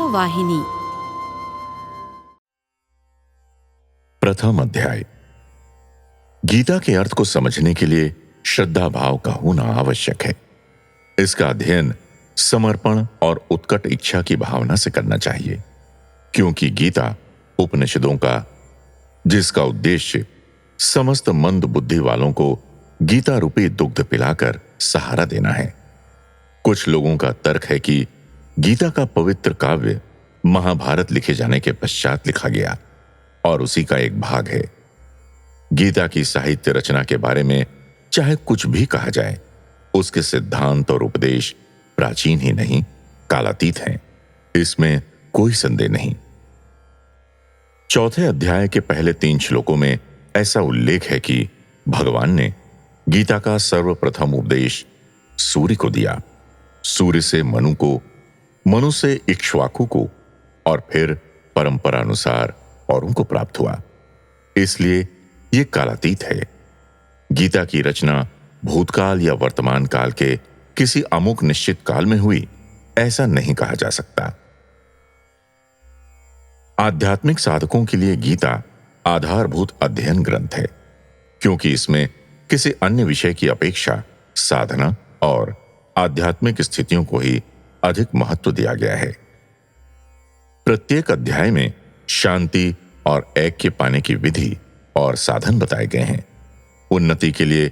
वाहिनी। प्रथम अध्याय। गीता के अर्थ को समझने के लिए श्रद्धा भाव का होना आवश्यक है। इसका अध्ययन समर्पण और उत्कट इच्छा की भावना से करना चाहिए, क्योंकि गीता उपनिषदों का, जिसका उद्देश्य समस्त मंद बुद्धि वालों को गीता रूपी दुग्ध पिलाकर सहारा देना है। कुछ लोगों का तर्क है कि गीता का पवित्र काव्य महाभारत लिखे जाने के पश्चात लिखा गया और उसी का एक भाग है। गीता की साहित्य रचना के बारे में चाहे कुछ भी कहा जाए, उसके सिद्धांत और उपदेश प्राचीन ही नहीं, कालातीत हैं। इसमें कोई संदेह नहीं। चौथे अध्याय के पहले 3 श्लोकों में ऐसा उल्लेख है कि भगवान ने गीता का सर्वप्रथम उपदेश सूर्य को दिया, सूर्य से मनु को, मनु से इक्ष्वाकु को और फिर परंपरानुसार औरों को प्राप्त हुआ। इसलिए यह कालातीत है। गीता की रचना भूतकाल या वर्तमान काल के किसी अमुक निश्चित काल में हुई, ऐसा नहीं कहा जा सकता। आध्यात्मिक साधकों के लिए गीता आधारभूत अध्ययन ग्रंथ है, क्योंकि इसमें किसी अन्य विषय की अपेक्षा साधना और आध्यात्मिक स्थितियों को ही अधिक महत्व दिया गया है। प्रत्येक अध्याय में शांति और ऐक्य पाने की विधि और साधन बताए गए हैं। उन्नति के लिए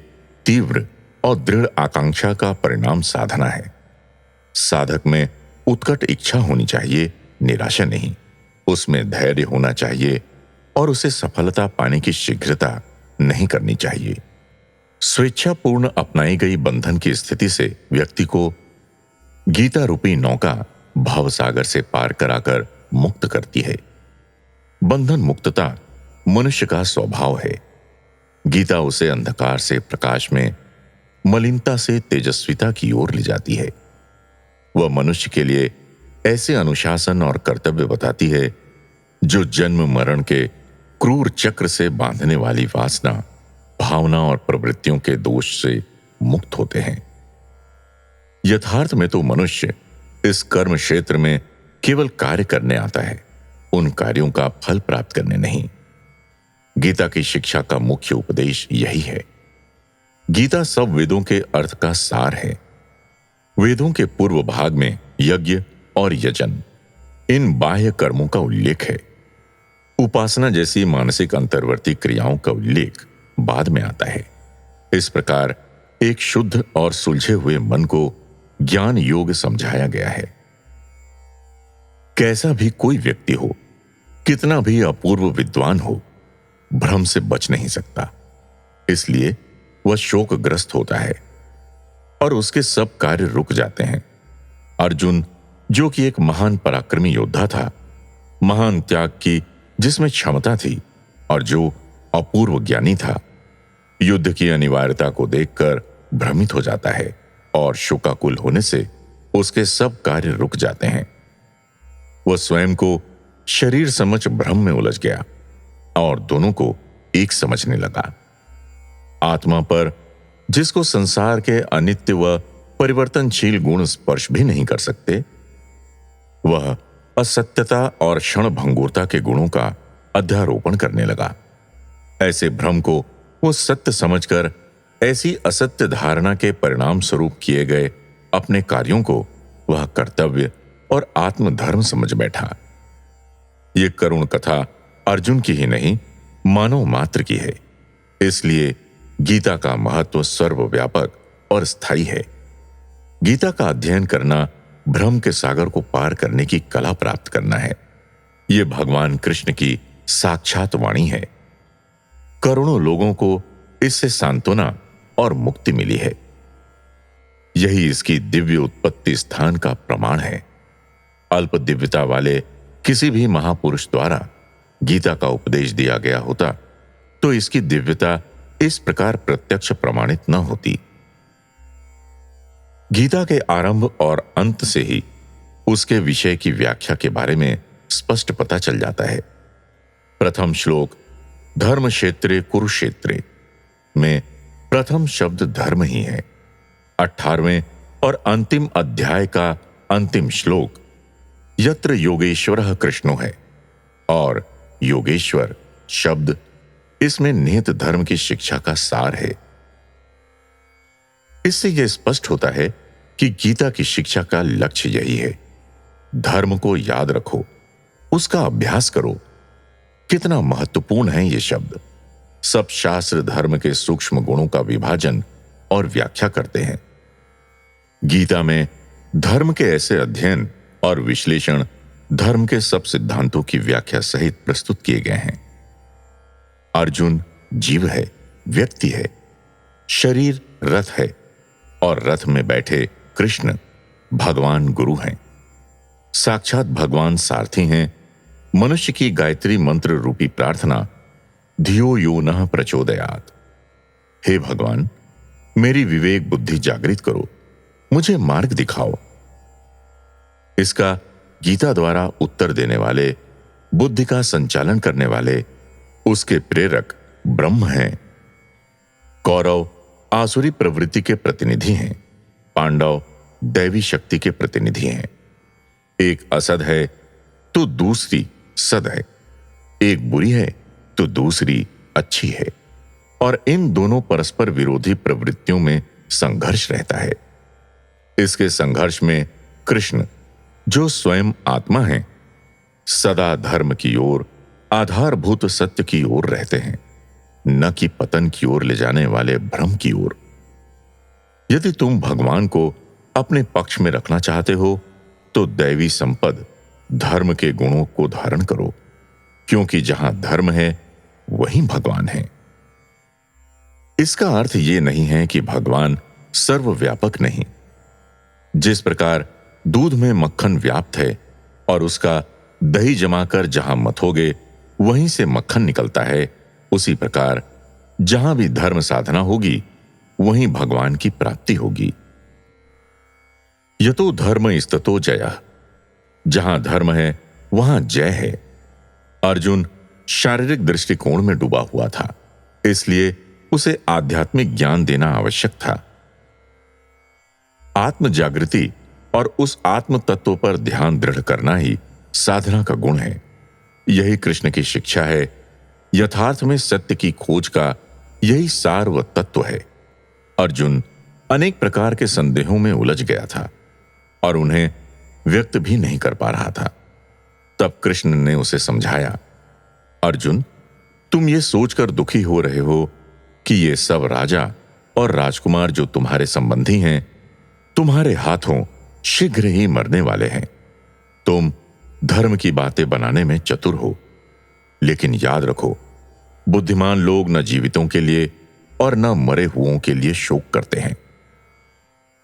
तीव्र और दृढ़ आकांक्षा का परिणाम साधना है। साधक में उत्कट इच्छा होनी चाहिए, निराशा नहीं। उसमें धैर्य होना चाहिए और उसे सफलता पाने की शीघ्रता नहीं करनी चाहिए। स्वेच्छापूर्ण अपनाई गई बंधन की स्थिति से व्यक्ति को गीता रूपी नौका भावसागर से पार कराकर मुक्त करती है। बंधन मुक्तता मनुष्य का स्वभाव है। गीता उसे अंधकार से प्रकाश में, मलिनता से तेजस्विता की ओर ले जाती है। वह मनुष्य के लिए ऐसे अनुशासन और कर्तव्य बताती है जो जन्म मरण के क्रूर चक्र से बांधने वाली वासना, भावना और प्रवृत्तियों के दोष से मुक्त होते हैं। यथार्थ में तो मनुष्य इस कर्म क्षेत्र में केवल कार्य करने आता है, उन कार्यों का फल प्राप्त करने नहीं। गीता की शिक्षा का मुख्य उपदेश यही है। गीता सब वेदों के अर्थ का सार है। वेदों के पूर्व भाग में यज्ञ और यजन, इन बाह्य कर्मों का उल्लेख है। उपासना जैसी मानसिक अंतर्वर्ती क्रियाओं का उल्लेख बाद में आता है। इस प्रकार एक शुद्ध और सुलझे हुए मन को ज्ञान योग समझाया गया है। कैसा भी कोई व्यक्ति हो, कितना भी अपूर्व विद्वान हो, भ्रम से बच नहीं सकता। इसलिए वह शोकग्रस्त होता है और उसके सब कार्य रुक जाते हैं। अर्जुन, जो कि एक महान पराक्रमी योद्धा था, महान त्याग की जिसमें क्षमता थी और जो अपूर्व ज्ञानी था, युद्ध की अनिवार्यता को देखकर भ्रमित हो जाता है और शोकाकुल होने से उसके सब कार्य रुक जाते हैं। वह स्वयं को शरीर समझ भ्रम में उलझ गया और दोनों को एक समझने लगा। आत्मा पर, जिसको संसार के अनित्य व परिवर्तनशील गुण स्पर्श भी नहीं कर सकते, वह असत्यता और क्षण भंगुरता के गुणों का अध्यारोपण करने लगा। ऐसे भ्रम को वो सत्य समझकर ऐसी असत्य धारणा के परिणाम स्वरूप किए गए अपने कार्यों को वह कर्तव्य और आत्मधर्म समझ बैठा। ये करुण कथा अर्जुन की ही नहीं, मानव मात्र की है। इसलिए गीता का महत्व सर्वव्यापक और स्थायी है। गीता का अध्ययन करना भ्रम के सागर को पार करने की कला प्राप्त करना है। यह भगवान कृष्ण की साक्षात वाणी है। करोड़ों लोगों को इससे सांत्वना और मुक्ति मिली है। यही इसकी दिव्य उत्पत्ति स्थान का प्रमाण है। अल्प दिव्यता वाले किसी भी महापुरुष द्वारा गीता का उपदेश दिया गया होता तो इसकी दिव्यता इस प्रकार प्रत्यक्ष प्रमाणित न होती। गीता के आरंभ और अंत से ही उसके विषय की व्याख्या के बारे में स्पष्ट पता चल जाता है। प्रथम श्लोक धर्म क्षेत्रे कुरुक्षेत्रे में प्रथम शब्द धर्म ही है। 18वें और अंतिम अध्याय का अंतिम श्लोक यत्र योगेश्वरः कृष्णो है, और योगेश्वर शब्द इसमें निहित धर्म की शिक्षा का सार है। इससे यह स्पष्ट होता है कि गीता की शिक्षा का लक्ष्य यही है। धर्म को याद रखो, उसका अभ्यास करो। कितना महत्वपूर्ण है ये शब्द। सब शास्त्र धर्म के सूक्ष्म गुणों का विभाजन और व्याख्या करते हैं। गीता में धर्म के ऐसे अध्ययन और विश्लेषण धर्म के सब सिद्धांतों की व्याख्या सहित प्रस्तुत किए गए हैं। अर्जुन जीव है, व्यक्ति है, शरीर रथ है, और रथ में बैठे कृष्ण भगवान गुरु हैं। साक्षात भगवान सारथी हैं। मनुष्य की गायत्री मंत्र रूपी प्रार्थना धियो यो नः प्रचोदयात्। हे भगवान, मेरी विवेक बुद्धि जागृत करो, मुझे मार्ग दिखाओ। इसका गीता द्वारा उत्तर देने वाले, बुद्धि का संचालन करने वाले उसके प्रेरक ब्रह्म हैं। कौरव आसुरी प्रवृत्ति के प्रतिनिधि हैं, पांडव दैवी शक्ति के प्रतिनिधि हैं। एक असद है तो दूसरी सद है, एक बुरी है तो दूसरी अच्छी है, और इन दोनों परस्पर विरोधी प्रवृत्तियों में संघर्ष रहता है। इसके संघर्ष में कृष्ण, जो स्वयं आत्मा हैं, सदा धर्म की ओर, आधारभूत सत्य की ओर रहते हैं, न कि पतन की ओर ले जाने वाले भ्रम की ओर। यदि तुम भगवान को अपने पक्ष में रखना चाहते हो तो दैवी संपद धर्म के गुणों को धारण करो, क्योंकि जहां धर्म है वहीं भगवान है। इसका अर्थ यह नहीं है कि भगवान सर्वव्यापक नहीं। जिस प्रकार दूध में मक्खन व्याप्त है और उसका दही जमाकर जहां मथोगे वहीं से मक्खन निकलता है, उसी प्रकार जहां भी धर्म साधना होगी वहीं भगवान की प्राप्ति होगी। यतो धर्म स्ततो जयः। जहां धर्म है वहां जय है। अर्जुन शारीरिक दृष्टिकोण में डूबा हुआ था, इसलिए उसे आध्यात्मिक ज्ञान देना आवश्यक था। आत्म जागृति और उस आत्म तत्व पर ध्यान दृढ़ करना ही साधना का गुण है। यही कृष्ण की शिक्षा है। यथार्थ में सत्य की खोज का यही सार व तत्व है। अर्जुन अनेक प्रकार के संदेहों में उलझ गया था और उन्हें व्यक्त भी नहीं कर पा रहा था। तब कृष्ण ने उसे समझाया, अर्जुन, तुम ये सोचकर दुखी हो रहे हो कि ये सब राजा और राजकुमार जो तुम्हारे संबंधी हैं, तुम्हारे हाथों शीघ्र ही मरने वाले हैं। तुम धर्म की बातें बनाने में चतुर हो, लेकिन याद रखो, बुद्धिमान लोग न जीवितों के लिए और न मरे हुओं के लिए शोक करते हैं।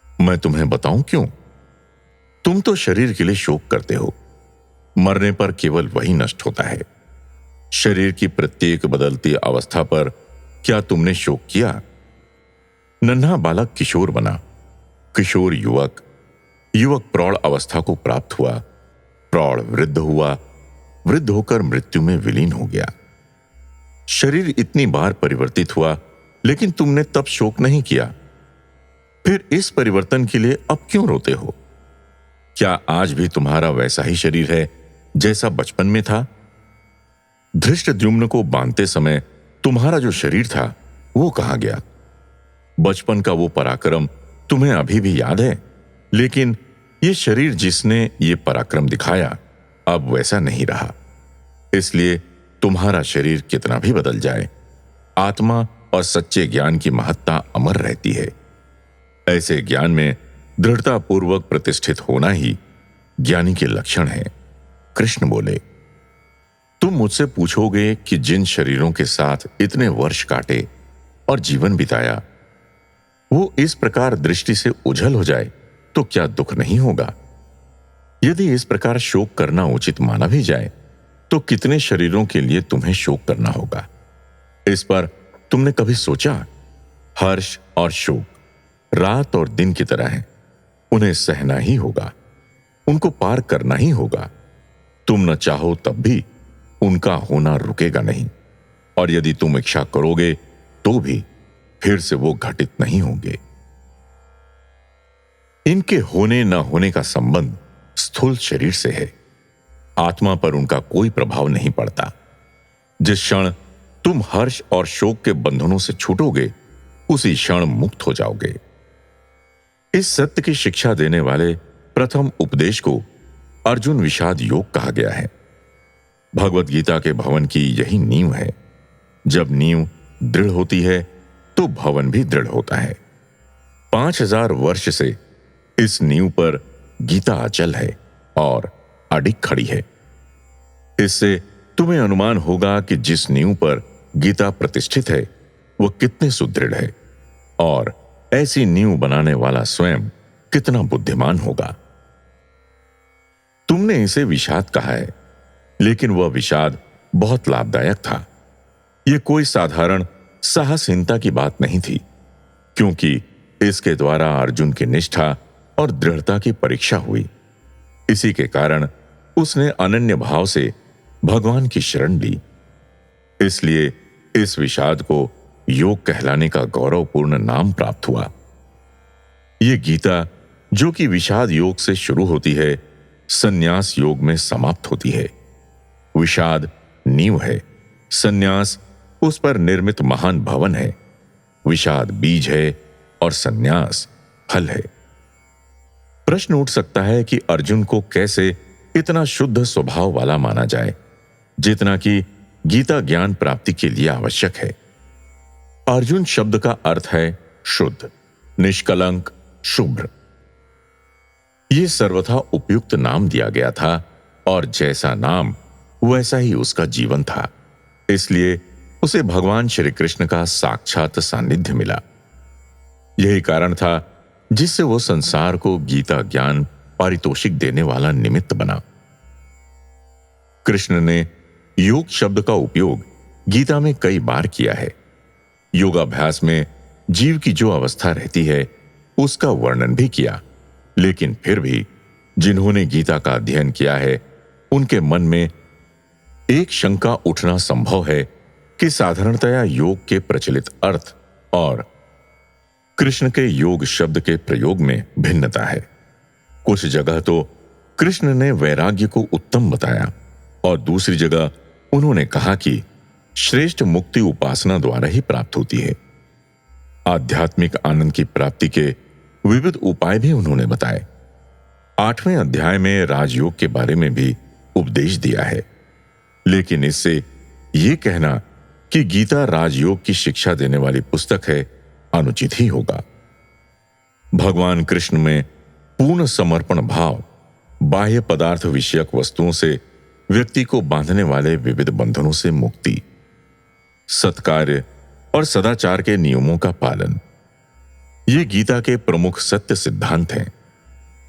मैं तुम्हें बताऊं क्यों? तुम तो शरीर के लिए शोक करते हो। मरने पर केवल वही नष्ट होता है। शरीर की प्रत्येक बदलती अवस्था पर क्या तुमने शोक किया? नन्हा बालक किशोर बना, किशोर युवक, युवक प्रौढ़ अवस्था को प्राप्त हुआ, प्रौढ़ वृद्ध हुआ, वृद्ध होकर मृत्यु में विलीन हो गया। शरीर इतनी बार परिवर्तित हुआ, लेकिन तुमने तब शोक नहीं किया। फिर इस परिवर्तन के लिए अब क्यों रोते हो? क्या आज भी तुम्हारा वैसा ही शरीर है जैसा बचपन में था? धृष्टद्युम्न को बांधते समय तुम्हारा जो शरीर था वो कहां गया? बचपन का वो पराक्रम तुम्हें अभी भी याद है, लेकिन ये शरीर जिसने ये पराक्रम दिखाया अब वैसा नहीं रहा। इसलिए तुम्हारा शरीर कितना भी बदल जाए, आत्मा और सच्चे ज्ञान की महत्ता अमर रहती है। ऐसे ज्ञान में दृढ़तापूर्वक प्रतिष्ठित होना ही ज्ञानी के लक्षण है। कृष्ण बोले, तुम मुझसे पूछोगे कि जिन शरीरों के साथ इतने वर्ष काटे और जीवन बिताया, वो इस प्रकार दृष्टि से उझल हो जाए तो क्या दुख नहीं होगा? यदि इस प्रकार शोक करना उचित माना भी जाए तो कितने शरीरों के लिए तुम्हें शोक करना होगा? इस पर तुमने कभी सोचा? हर्ष और शोक रात और दिन की तरह हैं। उन्हें सहना ही होगा, उनको पार करना ही होगा। तुम न चाहो तब भी उनका होना रुकेगा नहीं, और यदि तुम इच्छा करोगे तो भी फिर से वो घटित नहीं होंगे। इनके होने न होने का संबंध स्थूल शरीर से है, आत्मा पर उनका कोई प्रभाव नहीं पड़ता। जिस क्षण तुम हर्ष और शोक के बंधनों से छूटोगे, उसी क्षण मुक्त हो जाओगे। इस सत्य की शिक्षा देने वाले प्रथम उपदेश को अर्जुन विषाद योग कहा गया है। भगवत गीता के भवन की यही नींव है। जब नींव दृढ़ होती है तो भवन भी दृढ़ होता है। 5000 वर्ष से इस नींव पर गीता अचल है और अडिग खड़ी है। इससे तुम्हें अनुमान होगा कि जिस नींव पर गीता प्रतिष्ठित है वह कितने सुदृढ़ है और ऐसी नींव बनाने वाला स्वयं कितना बुद्धिमान होगा। तुमने इसे विषाद कहा है, लेकिन वह विषाद बहुत लाभदायक था। यह कोई साधारण साहसहीनता की बात नहीं थी, क्योंकि इसके द्वारा अर्जुन की निष्ठा और दृढ़ता की परीक्षा हुई। इसी के कारण उसने अनन्य भाव से भगवान की शरण ली। इसलिए इस विषाद को योग कहलाने का गौरवपूर्ण नाम प्राप्त हुआ। यह गीता, जो कि विषाद योग से शुरू होती है, संन्यास योग में समाप्त होती है। विषाद नींव है, संन्यास उस पर निर्मित महान भवन है। विषाद बीज है और संन्यास फल है। प्रश्न उठ सकता है कि अर्जुन को कैसे इतना शुद्ध स्वभाव वाला माना जाए, जितना कि गीता ज्ञान प्राप्ति के लिए आवश्यक है। अर्जुन शब्द का अर्थ है शुद्ध, निष्कलंक, शुभ्र। यह सर्वथा उपयुक्त नाम दिया गया था और जैसा नाम वैसा ही उसका जीवन था। इसलिए उसे भगवान श्री कृष्ण का साक्षात सानिध्य मिला। यही कारण था जिससे वो संसार को गीता ज्ञान पारितोषिक देने वाला निमित्त बना। कृष्ण ने योग शब्द का उपयोग गीता में कई बार किया है। योगाभ्यास में जीव की जो अवस्था रहती है उसका वर्णन भी किया, लेकिन फिर भी जिन्होंने गीता का अध्ययन किया है उनके मन में एक शंका उठना संभव है कि साधारणतया योग के प्रचलित अर्थ और कृष्ण के योग शब्द के प्रयोग में भिन्नता है। कुछ जगह तो कृष्ण ने वैराग्य को उत्तम बताया और दूसरी जगह उन्होंने कहा कि श्रेष्ठ मुक्ति उपासना द्वारा ही प्राप्त होती है। आध्यात्मिक आनंद की प्राप्ति के विविध उपाय भी उन्होंने बताए। 8वें अध्याय में राजयोग के बारे में भी उपदेश दिया है, लेकिन इससे यह कहना कि गीता राजयोग की शिक्षा देने वाली पुस्तक है अनुचित ही होगा। भगवान कृष्ण में पूर्ण समर्पण भाव बाह्य पदार्थ विषयक वस्तुओं से व्यक्ति को बांधने वाले विविध बंधनों से मुक्ति, सत्कार्य और सदाचार के नियमों का पालन, ये गीता के प्रमुख सत्य सिद्धांत हैं।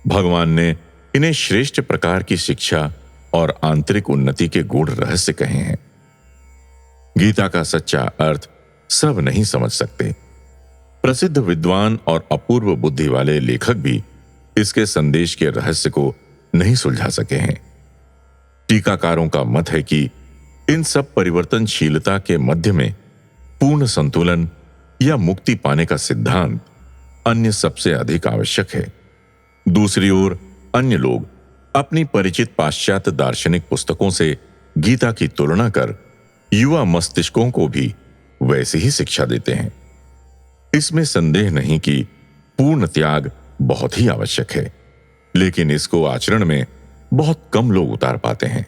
भगवान ने इन्हें श्रेष्ठ प्रकार की शिक्षा और आंतरिक उन्नति के गूढ़ रहस्य कहे हैं। गीता का सच्चा अर्थ सब नहीं समझ सकते। प्रसिद्ध विद्वान और अपूर्व बुद्धि वाले लेखक भी इसके संदेश के रहस्य को नहीं सुलझा सके हैं। टीकाकारों का मत है कि इन सब परिवर्तनशीलता के मध्य में पूर्ण संतुलन या मुक्ति पाने का सिद्धांत अन्य सबसे अधिक आवश्यक है। दूसरी ओर अन्य लोग अपनी परिचित पाश्चात्य दार्शनिक पुस्तकों से गीता की तुलना कर युवा मस्तिष्कों को भी वैसे ही शिक्षा देते हैं। इसमें संदेह नहीं कि पूर्ण त्याग बहुत ही आवश्यक है, लेकिन इसको आचरण में बहुत कम लोग उतार पाते हैं।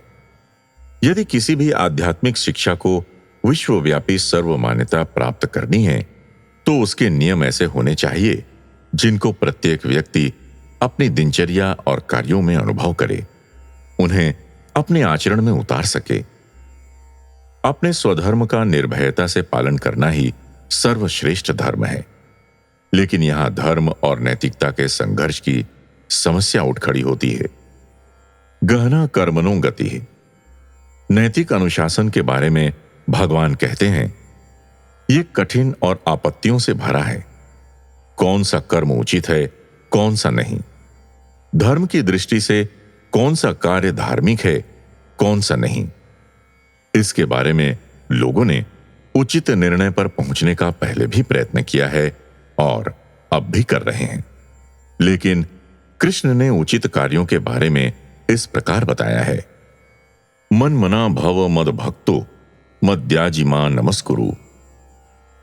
यदि किसी भी आध्यात्मिक शिक्षा को विश्वव्यापी सर्वमान्यता प्राप्त करनी है तो उसके नियम ऐसे होने चाहिए जिनको प्रत्येक व्यक्ति अपनी दिनचर्या और कार्यों में अनुभव करे, उन्हें अपने आचरण में उतार सके। अपने स्वधर्म का निर्भयता से पालन करना ही सर्वश्रेष्ठ धर्म है। लेकिन यहां धर्म और नैतिकता के संघर्ष की समस्या उठ खड़ी होती है। गहना कर्मणो गति है। नैतिक अनुशासन के बारे में भगवान कहते हैं, यह कठिन और आपत्तियों से भरा है। कौन सा कर्म उचित है, कौन सा नहीं। धर्म की दृष्टि से कौन सा कार्य धार्मिक है, कौन सा नहीं। इसके बारे में लोगों ने उचित निर्णय पर पहुंचने का पहले भी प्रयत्न किया है और अब भी कर रहे हैं। लेकिन कृष्ण ने उचित कार्यों के बारे में इस प्रकार बताया है, मन्मना भव मद भक्तो मद्याजी मां नमस्कुरु।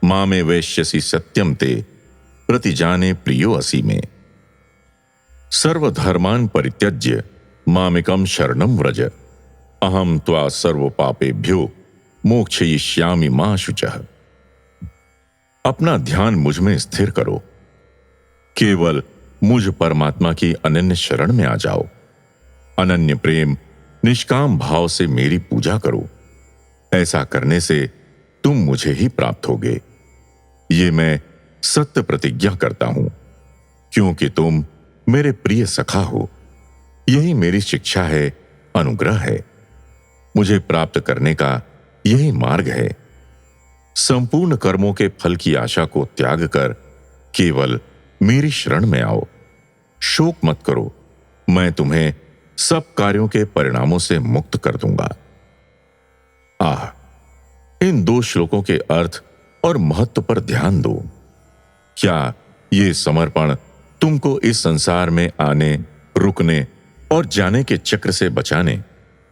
मां में वैश्यसि सत्यम ते प्रतिजाने प्रियो असि में। सर्वधर्मान् परित्यज्य मामेकं शरणं व्रज। अहम त्वा सर्व पापेभ्यो मोक्षयिष्यामि मा शुचः। अपना ध्यान मुझ में स्थिर करो, केवल मुझ परमात्मा की अनन्य शरण में आ जाओ। अनन्य प्रेम निष्काम भाव से मेरी पूजा करो। ऐसा करने से तुम मुझे ही प्राप्त होगे। ये मैं सत्य प्रतिज्ञा करता हूं, क्योंकि तुम मेरे प्रिय सखा हो। यही मेरी शिक्षा है, अनुग्रह है। मुझे प्राप्त करने का यही मार्ग है। संपूर्ण कर्मों के फल की आशा को त्याग कर केवल मेरी शरण में आओ। शोक मत करो, मैं तुम्हें सब कार्यों के परिणामों से मुक्त कर दूंगा। आह, इन 2 श्लोकों के अर्थ और महत्व पर ध्यान दो। क्या ये समर्पण तुमको इस संसार में आने, रुकने और जाने के चक्र से बचाने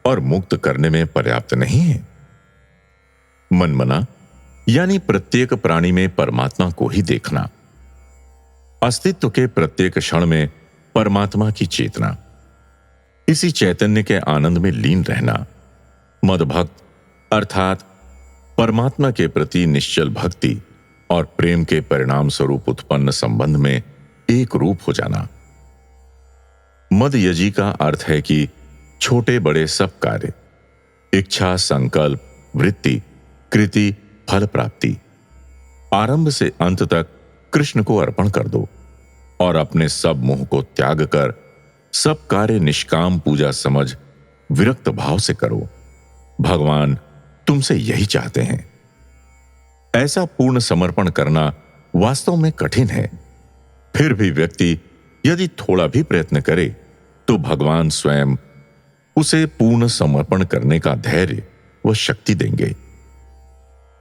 और मुक्त करने में पर्याप्त नहीं है? मनमना यानी प्रत्येक प्राणी में परमात्मा को ही देखना, अस्तित्व के प्रत्येक क्षण में परमात्मा की चेतना, इसी चैतन्य के आनंद में लीन रहना। मदभक्त अर्थात परमात्मा के प्रति निश्चल भक्ति और प्रेम के परिणाम स्वरूप उत्पन्न संबंध में एक रूप हो जाना। मदयजी का अर्थ है कि छोटे बड़े सब कार्य, इच्छा, संकल्प, वृत्ति, कृति, फल प्राप्ति, आरंभ से अंत तक कृष्ण को अर्पण कर दो और अपने सब मोह को त्याग कर सब कार्य निष्काम पूजा समझ विरक्त भाव से करो। भगवान तुमसे यही चाहते हैं। ऐसा पूर्ण समर्पण करना वास्तव में कठिन है। फिर भी व्यक्ति यदि थोड़ा भी प्रयत्न करे तो भगवान स्वयं उसे पूर्ण समर्पण करने का धैर्य व शक्ति देंगे।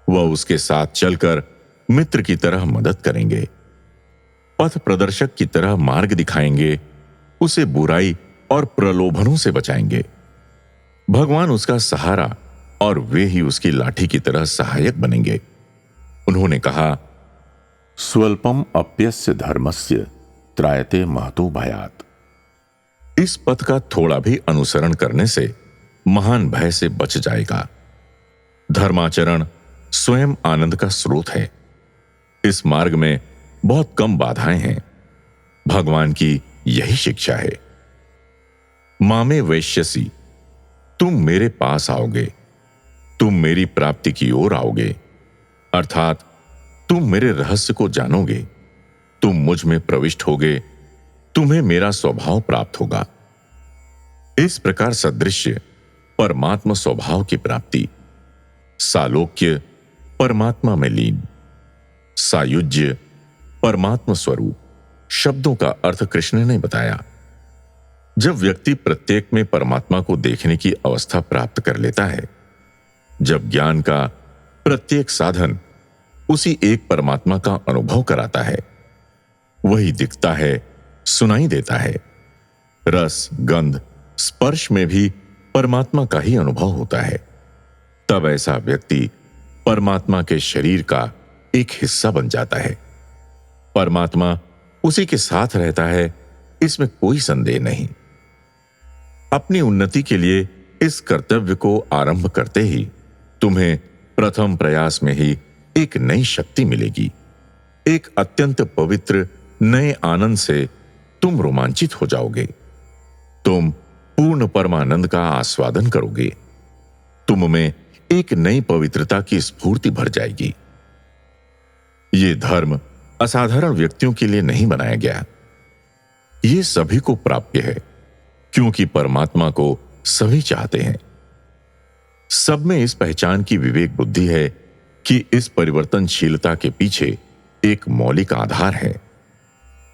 वह उसके साथ चलकर मित्र की तरह मदद करेंगे, पथ प्रदर्शक की तरह मार्ग दिखाएंगे, उसे बुराई और प्रलोभनों से बचाएंगे। भगवान उसका सहारा और वे ही उसकी लाठी की तरह सहायक बनेंगे। उन्होंने कहा, स्वल्पम अप्यस्य धर्मस्य त्रायते महतो भयात्। इस पथ का थोड़ा भी अनुसरण करने से महान भय से बच जाएगा। धर्माचरण स्वयं आनंद का स्रोत है। इस मार्ग में बहुत कम बाधाएं हैं। भगवान की यही शिक्षा है। मामे वैश्यसी, तुम मेरे पास आओगे, तुम मेरी प्राप्ति की ओर आओगे, अर्थात तुम मेरे रहस्य को जानोगे, तुम मुझ में प्रविष्ट होगे, तुम्हें मेरा स्वभाव प्राप्त होगा। इस प्रकार सदृश्य परमात्मा स्वभाव की प्राप्ति, सालोक्य परमात्मा में लीन, सायुज्य परमात्मा स्वरूप, शब्दों का अर्थ कृष्ण ने बताया। जब व्यक्ति प्रत्येक में परमात्मा को देखने की अवस्था प्राप्त कर लेता है, जब ज्ञान का प्रत्येक साधन उसी एक परमात्मा का अनुभव कराता है, वही दिखता है, सुनाई देता है, रस, गंध, स्पर्श में भी परमात्मा का ही अनुभव होता है, तब ऐसा व्यक्ति परमात्मा के शरीर का एक हिस्सा बन जाता है। परमात्मा उसी के साथ रहता है, इसमें कोई संदेह नहीं। अपनी उन्नति के लिए इस कर्तव्य को आरंभ करते ही तुम्हें प्रथम प्रयास में ही एक नई शक्ति मिलेगी। एक अत्यंत पवित्र नए आनंद से तुम रोमांचित हो जाओगे। तुम पूर्ण परमानंद का आस्वादन करोगे। तुम में एक नई पवित्रता की स्फूर्ति भर जाएगी। ये धर्म असाधारण व्यक्तियों के लिए नहीं बनाया गया। ये सभी को प्राप्य है, क्योंकि परमात्मा को सभी चाहते हैं। सब में इस पहचान की विवेक बुद्धि है कि इस परिवर्तनशीलता के पीछे एक मौलिक आधार है।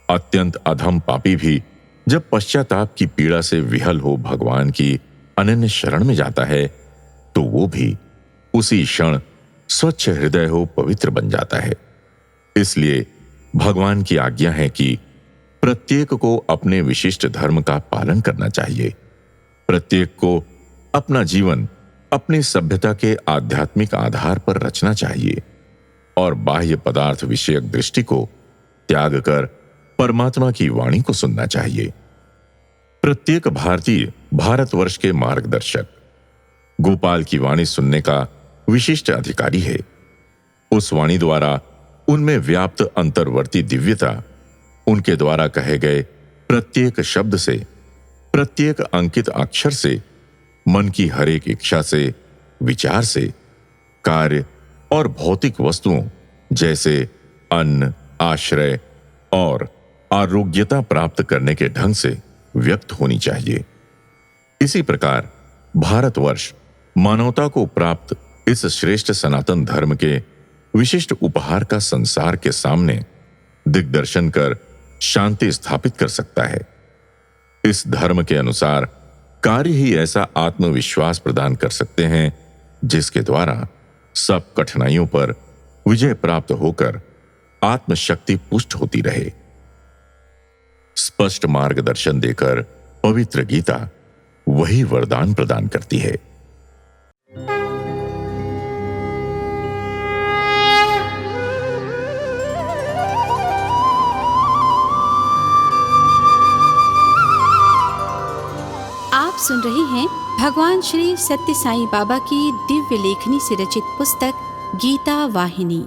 अत्यंत अधम पापी भी जब पश्चाताप की पीड़ा से विहल हो भगवान की अनन्य शरण में जाता है, तो वो भी उसी क्षण स्वच्छ हृदय हो पवित्र बन जाता है। इसलिए भगवान की आज्ञा है कि प्रत्येक को अपने विशिष्ट धर्म का पालन करना चाहिए। प्रत्येक को अपना जीवन अपनी सभ्यता के आध्यात्मिक आधार पर रचना चाहिए और बाह्य पदार्थ विषयक दृष्टि को त्याग कर परमात्मा की वाणी को सुनना चाहिए। प्रत्येक भारतीय भारतवर्ष के मार्गदर्शक गोपाल की वाणी सुनने का विशिष्ट अधिकारी है। उस वाणी द्वारा उनमें व्याप्त अंतर्वर्ती दिव्यता, उनके द्वारा कहे गए प्रत्येक शब्द से, प्रत्येक अंकित अक्षर से, मन की हर एक इच्छा से, विचार से, कार्य और भौतिक वस्तुओं जैसे अन्न, आश्रय और आरोग्यता प्राप्त करने के ढंग से व्यक्त होनी चाहिए। इसी प्रकार भारतवर्ष मानवता को प्राप्त इस श्रेष्ठ सनातन धर्म के विशिष्ट उपहार का संसार के सामने दिग्दर्शन कर शांति स्थापित कर सकता है। इस धर्म के अनुसार कार्य ही ऐसा आत्मविश्वास प्रदान कर सकते हैं जिसके द्वारा सब कठिनाइयों पर विजय प्राप्त होकर आत्मशक्ति पुष्ट होती रहे। स्पष्ट मार्गदर्शन देकर पवित्र गीता वही वरदान प्रदान करती है। आप सुन रहे हैं भगवान श्री सत्य साईं बाबा की दिव्य लेखनी से रचित पुस्तक गीता वाहिनी।